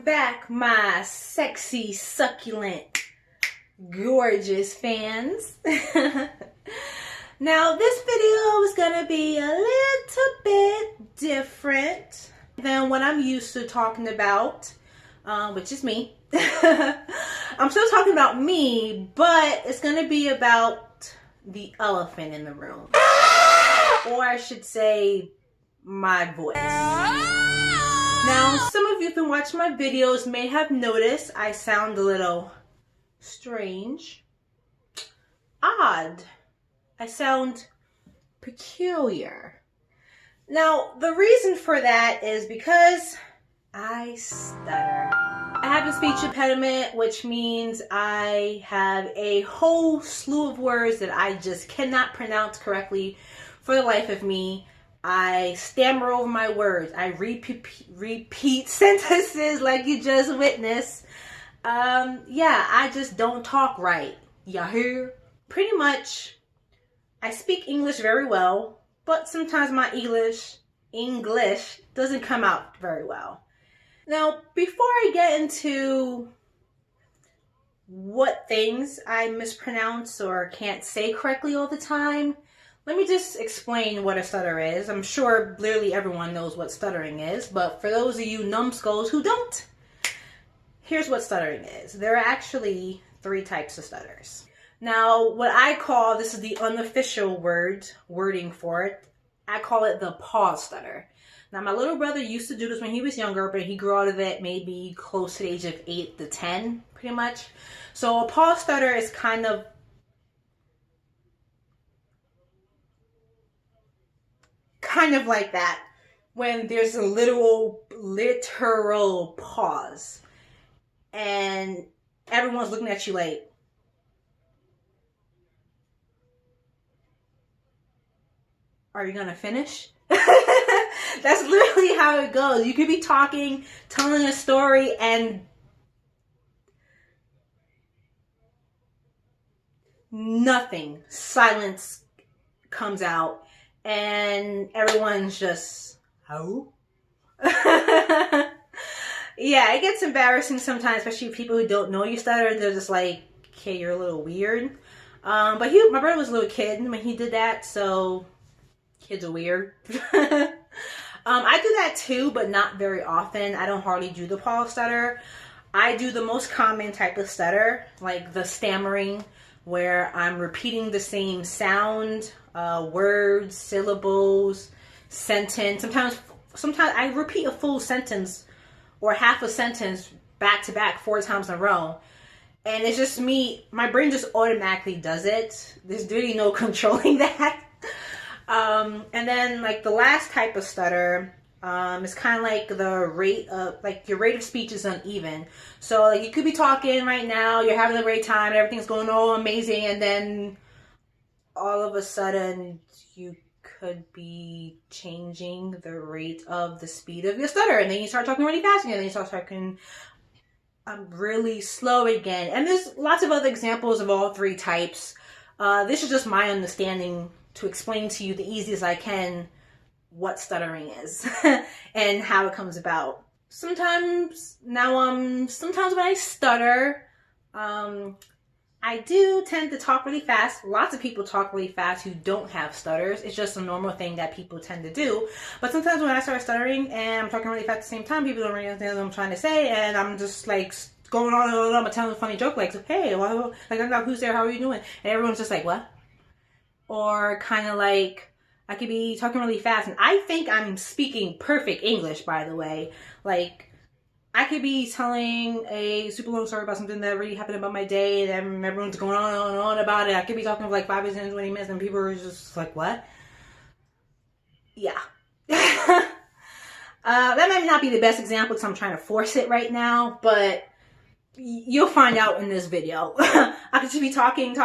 back, my sexy, succulent, gorgeous fans. Now, this video is gonna be a little bit different than what I'm used to talking about, which is me. I'm still talking about me, but it's gonna be about the elephant in the room. Or I should say, my voice. Now, some of you who've been watching my videos may have noticed I sound a little strange, odd. I sound peculiar. Now, the reason for that is because I stutter. I have a speech impediment, which means I have a whole slew of words that I just cannot pronounce correctly for the life of me. I stammer over my words. I repeat sentences like you just witnessed. Yeah, I just don't talk right. You hear? Pretty much, I speak English very well, but sometimes my English doesn't come out very well. Now, before I get into what things I mispronounce or can't say correctly all the time, let me just explain what a stutter is. I'm sure literally everyone knows what stuttering is, but for those of you numbskulls who don't, here's what stuttering is. There are actually 3 types of stutters. Now, what I call, this is the unofficial wording for it, I call it the pause stutter. Now, my little brother used to do this when he was younger, but he grew out of it maybe close to the age of 8 to 10, pretty much. So a pause stutter is kind of like that, when there's a literal pause and everyone's looking at you like, are you gonna finish? That's literally how it goes. You could be talking, telling a story, and nothing, silence comes out. And everyone's just, oh? Yeah, it gets embarrassing sometimes, especially people who don't know you stutter. They're just like, okay, you're a little weird. But my brother was a little kid when he did that, so kids are weird. I do that too, but not very often. I don't hardly do the pause stutter. I do the most common type of stutter, like the stammering, where I'm repeating the same sound, words, syllables, sentence. Sometimes I repeat a full sentence or half a sentence back to back 4 times in a row. And it's just me, my brain just automatically does it. There's really no controlling that. And then like the last type of stutter, it's kind of like the rate of, like your rate of speech is uneven. So like you could be talking right now, you're having a great time, and everything's going all amazing, and then all of a sudden you could be changing the rate of the speed of your stutter, and then you start talking really fast again, and then you start talking really slow again. And there's lots of other examples of all 3 types. This is just my understanding to explain to you the easiest I can what stuttering is and how it comes about. Sometimes when I stutter, I do tend to talk really fast. Lots of people talk really fast who don't have stutters. It's just a normal thing that people tend to do. But sometimes when I start stuttering and I'm talking really fast at the same time, people don't really understand what I'm trying to say, and I'm just like going on and on, I'm telling a funny joke like, hey, well, like, I'm like, who's there? How are you doing? And everyone's just like, what? Or kind of like, I could be talking really fast, and I think I'm speaking perfect English, by the way. Like, I could be telling a super long story about something that really happened about my day, and everyone's going on and on about it. I could be talking for like 5 or 10, 20 minutes, and people are just like, what? Yeah. That might not be the best example because I'm trying to force it right now, but you'll find out in this video. I could just be talking,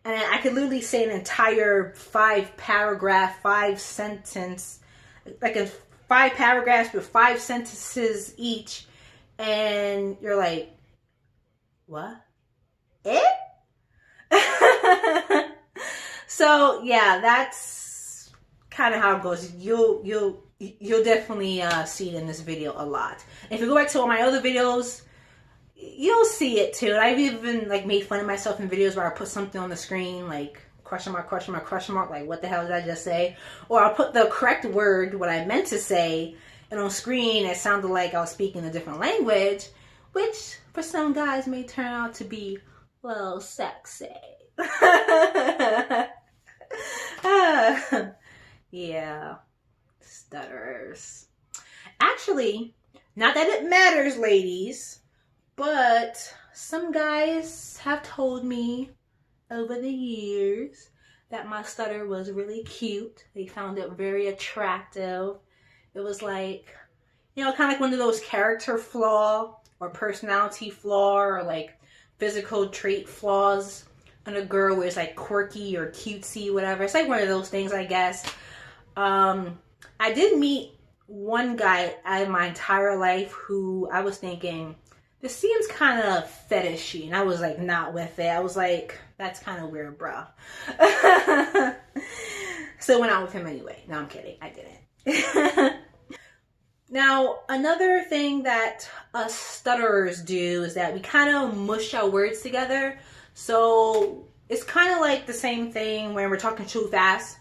and I could literally say an entire 5-paragraph, 5-sentence, like a 5 paragraphs with 5 sentences each, and you're like, what? So yeah, that's kind of how it goes. You'll definitely see it in this video a lot. And if you go back to all my other videos, you'll see it too. And I've even like made fun of myself in videos where I put something on the screen like question mark, question mark, question mark, like what the hell did I just say? Or I'll put the correct word, what I meant to say, and on screen it sounded like I was speaking a different language, which for some guys may turn out to be a little sexy. Yeah, stutterers. Actually, not that it matters, ladies, but some guys have told me over the years that my stutter was really cute. They found it very attractive. It was like, you know, kind of like one of those character flaw or personality flaw or like physical trait flaws in a girl where it's like quirky or cutesy, whatever. It's like one of those things, I guess. I did meet one guy out of my entire life who I was thinking, this seems kind of fetishy, and I was like not with it. I was like, that's kind of weird, bro. So I went out with him anyway. No, I'm kidding. I didn't. Now, another thing that us stutterers do is that we kind of mush our words together. So it's kind of like the same thing when we're talking too fast.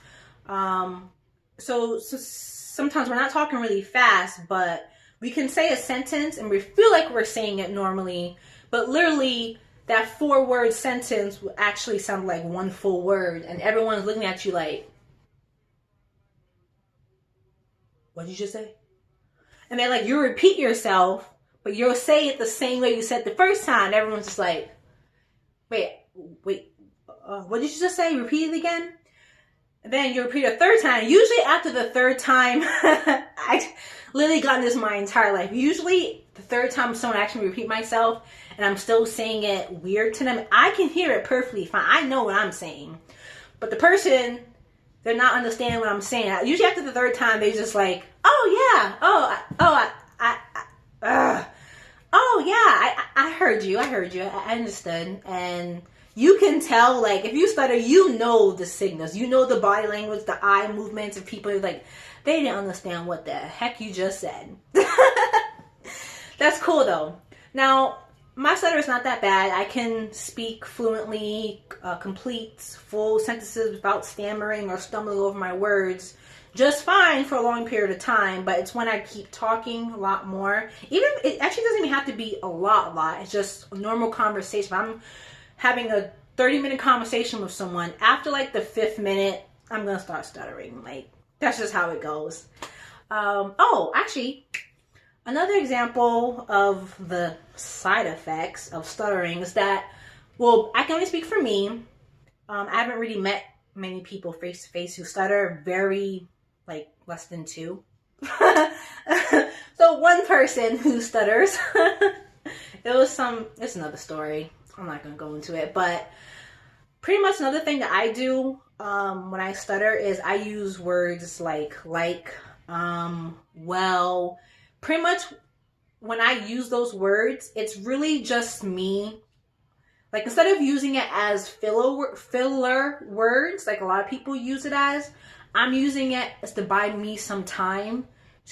So sometimes we're not talking really fast, but we can say a sentence and we feel like we're saying it normally, but literally that 4-word sentence will actually sound like one full word, and everyone's looking at you like, what did you just say? And then like you repeat yourself, but you'll say it the same way you said the first time. Everyone's just like, wait, what did you just say? Repeat it again. And then you repeat a third time. Usually after the third time, I literally gotten this my entire life. Usually the third time someone actually repeat myself and I'm still saying it weird to them, I can hear it perfectly fine. I know what I'm saying. But the person, they're not understanding what I'm saying. Usually after the third time, they just like, oh yeah, I heard you. I understood. And you can tell, like, if you stutter, you know the signals. You know the body language, the eye movements of people. Like, they didn't understand what the heck you just said. That's cool, though. Now, my stutter is not that bad. I can speak fluently, complete full sentences without stammering or stumbling over my words just fine for a long period of time, but it's when I keep talking a lot more. Even, it actually doesn't even have to be a lot. It's just a normal conversation. If I'm having a 30-minute conversation with someone, after like the 5th minute, I'm gonna start stuttering. Like, that's just how it goes. Oh, actually, another example of the side effects of stuttering is that, well, I can only speak for me. I haven't really met many people face to face who stutter. Very, like, less than 2. So one person who stutters. It's another story. I'm not gonna go into it, but pretty much another thing that I do when I stutter is I use words like, well. Pretty much when I use those words, it's really just me. Like, instead of using it as filler words, like a lot of people use it as, I'm using it as to buy me some time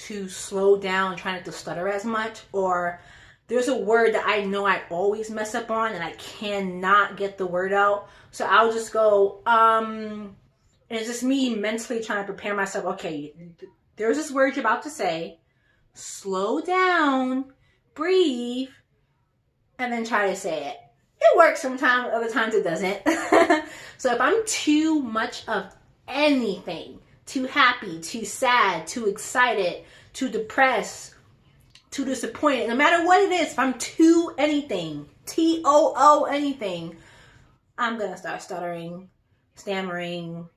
to slow down, try not to stutter as much. Or there's a word that I know I always mess up on and I cannot get the word out. So I'll just go, and it's just me mentally trying to prepare myself. Okay, there's this word you're about to say. Slow down, breathe, and then try to say it. It works sometimes, other times it doesn't. So if I'm too much of anything, too happy, too sad, too excited, too depressed, too disappointed, no matter what it is, if I'm too anything, T-O-O anything, I'm gonna start stuttering, stammering,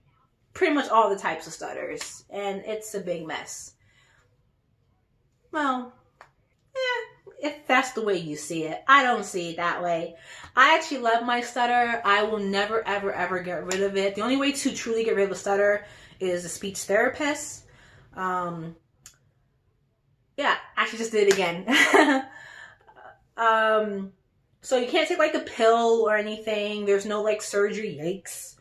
pretty much all the types of stutters, and it's a big mess. Well, if that's the way you see it. I don't see it that way. I actually love my stutter. I will never, ever get rid of it. The only way to truly get rid of a stutter is a speech therapist. Yeah, I actually just did it again. So you can't take like a pill or anything. There's no like surgery, yikes,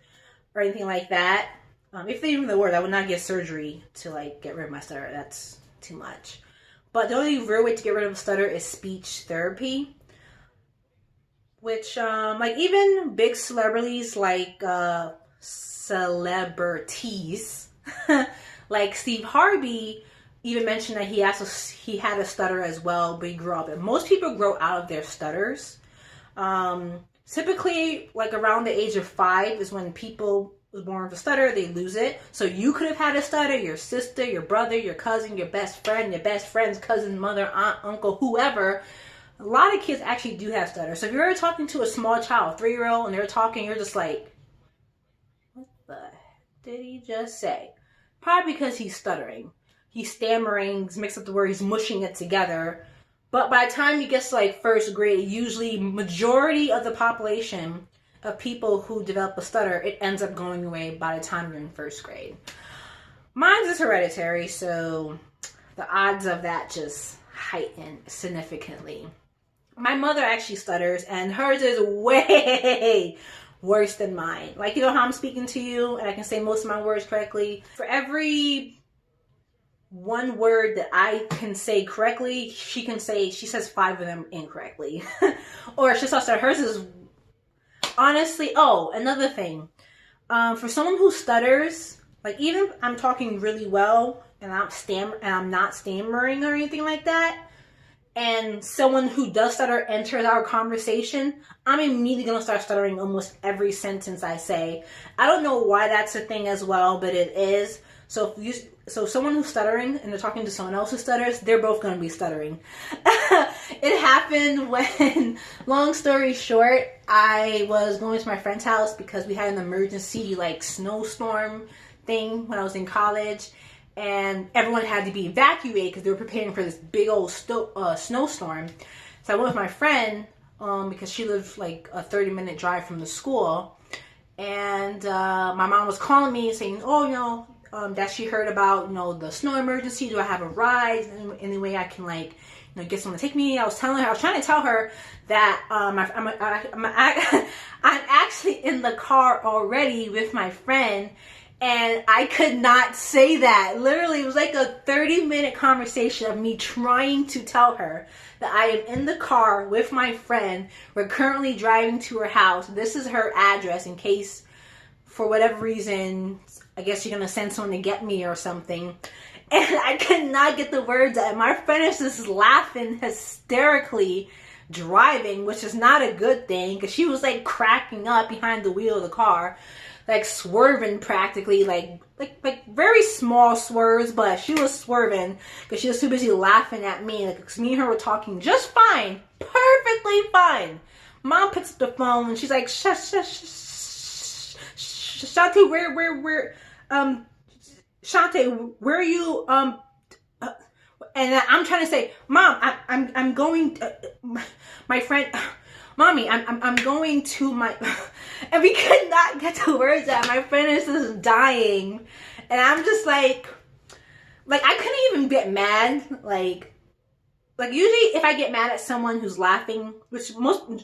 or anything like that. If they even the word, I would not get surgery to like get rid of my stutter. That's too much. But the only real way to get rid of a stutter is speech therapy, which like even big celebrities like celebrities like Steve Harvey even mentioned that he had a stutter as well, but he grew up. And most people grow out of their stutters. Typically, like around the age of 5 is when people was born with a stutter, they lose it. So you could have had a stutter, your sister, your brother, your cousin, your best friend's cousin, mother, aunt, uncle, whoever. A lot of kids actually do have stutters. So if you're ever talking to a small child, 3-year-old, and they're talking, you're just like, what the heck did he just say? Probably because he's stuttering. He's stammering, he's mixed up the word, he's mushing it together. But by the time he gets to like first grade, usually majority of the population of people who develop a stutter, it ends up going away by the time you're in first grade. Mine is hereditary, so the odds of that just heighten significantly. My mother actually stutters, and hers is way worse than mine. Like, you know how I'm speaking to you, and I can say most of my words correctly? For every one word that I can say correctly, she says 5 of them incorrectly. Or she says hers is, honestly, oh, another thing. For someone who stutters, like even if I'm talking really well and I'm not stammering or anything like that, and someone who does stutter enters our conversation, I'm immediately going to start stuttering almost every sentence I say. I don't know why that's a thing as well, but it is. So someone who's stuttering and they're talking to someone else who stutters, they're both going to be stuttering. It happened when, long story short, I was going to my friend's house because we had an emergency like snowstorm thing when I was in college. And everyone had to be evacuated because they were preparing for this big old snowstorm. So I went with my friend because she lived like a 30-minute drive from the school. And my mom was calling me saying, oh, you know, that she heard about, you know, the snow emergency. Do I have a ride? Any way I can, like, you know, get someone to take me? I was trying to tell her that I'm actually in the car already with my friend. And I could not say that. Literally, it was like a 30-minute conversation of me trying to tell her that I am in the car with my friend. We're currently driving to her house. This is her address in case, for whatever reason, I guess you're going to send someone to get me or something. And I could not get the words out. My friend is just laughing hysterically driving, which is not a good thing because she was like cracking up behind the wheel of the car. Like swerving practically, like very small swerves, but she was swerving because she was too busy laughing at me. Like, cause me and her were talking just fine, perfectly fine. Mom picks up the phone and she's like, Shanté, Shanté, where are you? And I'm trying to say, Mom, I'm going. My friend. Mommy, I'm going to my, and we could not get the words out. My friend is just dying, and I'm just like I couldn't even get mad. Like usually if I get mad at someone who's laughing, which I'll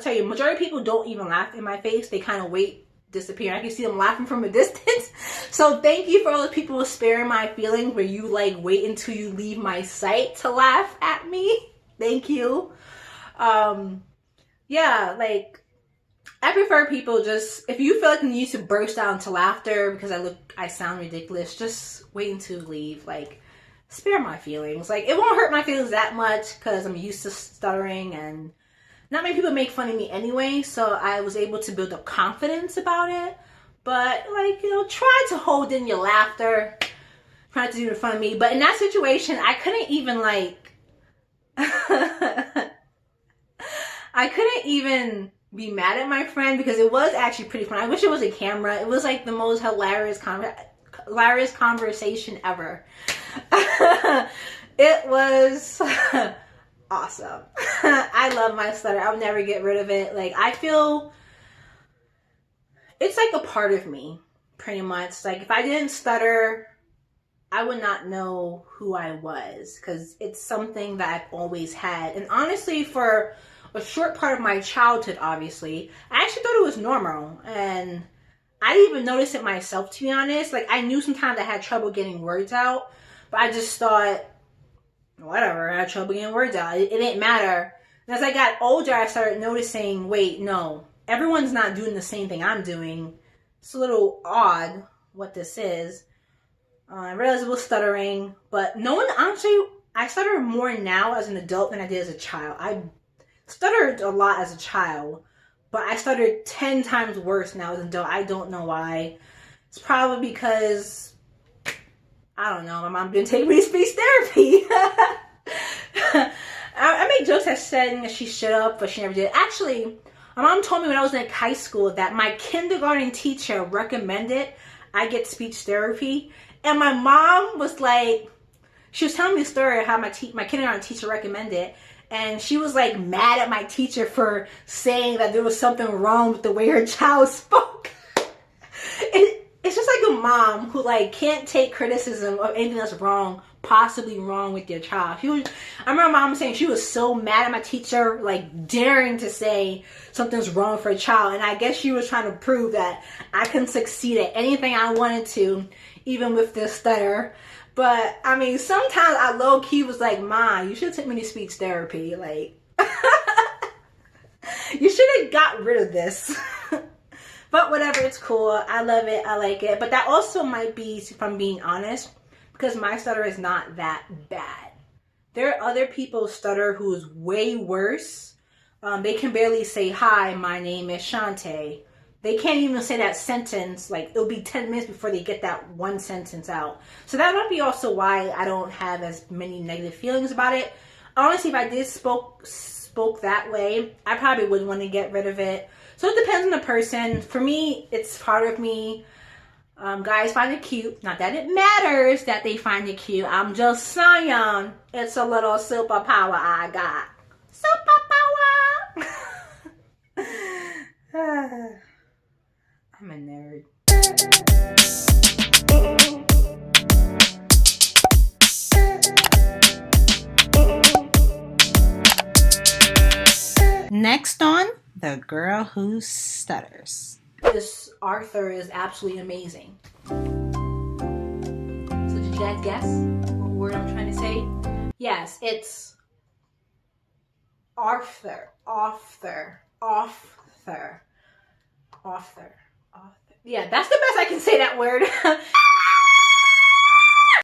tell you, majority of people don't even laugh in my face. They kind of wait, disappear. I can see them laughing from a distance. So thank you for all the people sparing my feelings where you like wait until you leave my sight to laugh at me. Thank you. Yeah, like, I prefer people just, if you feel like you need to burst out into laughter because I sound ridiculous, just wait until you leave. Like, spare my feelings. Like, it won't hurt my feelings that much because I'm used to stuttering and not many people make fun of me anyway, so I was able to build up confidence about it. But, like, you know, try to hold in your laughter. Try not to do it in front of me. But in that situation, I couldn't even, like, I couldn't even be mad at my friend because it was actually pretty fun. I wish it was a camera. It was like the most hilarious conversation ever. It was awesome. I love my stutter. I'll never get rid of it. Like, I feel it's like a part of me, pretty much. Like, if I didn't stutter, I would not know who I was because it's something that I've always had. And honestly, for a short part of my childhood, obviously, I actually thought it was normal. And I didn't even notice it myself, to be honest. Like, I knew sometimes I had trouble getting words out, but I just thought, whatever, I had trouble getting words out. It didn't matter. And as I got older, I started noticing, wait, no, everyone's not doing the same thing I'm doing. It's a little odd what this is. I realized it was stuttering, but no one, honestly, I stutter more now as an adult than I did as a child. I stuttered a lot as a child, but I stuttered 10 times worse now as an adult. I don't know why. It's probably because, I don't know, my mom didn't take me to speech therapy. I make jokes that said she should have, but she never did. Actually, my mom told me when I was in high school that my kindergarten teacher recommended I get speech therapy. And my mom was like, she was telling me a story of how my kindergarten teacher recommended. And she was like mad at my teacher for saying that there was something wrong with the way her child spoke. It's just like a mom who like can't take criticism of anything that's wrong, possibly wrong with your child. I remember my mom saying she was so mad at my teacher, like daring to say something's wrong for a child. And I guess she was trying to prove that I can succeed at anything I wanted to, even with this stutter. But I mean, sometimes I low-key was like, Ma, you should have taken me to speech therapy. Like, you should have got rid of this. But whatever, it's cool. I love it. I like it. But that also might be, if I'm being honest, because my stutter is not that bad. There are other people's stutter who's way worse. They can barely say, hi, my name is Shanté. They can't even say that sentence. Like, it'll be 10 minutes before they get that one sentence out. So that might be also why I don't have as many negative feelings about it. Honestly, if I did spoke that way, I probably wouldn't want to get rid of it. So it depends on the person. For me, it's part of me. Guys find it cute. Not that it matters that they find it cute. I'm just saying, it's a little superpower I got. Superpower! I'm a nerd. Next on The Girl Who Stutters. This Arthur is absolutely amazing. So did you guys guess what word I'm trying to say? Yes, it's Arthur. Yeah, that's the best I can say that word.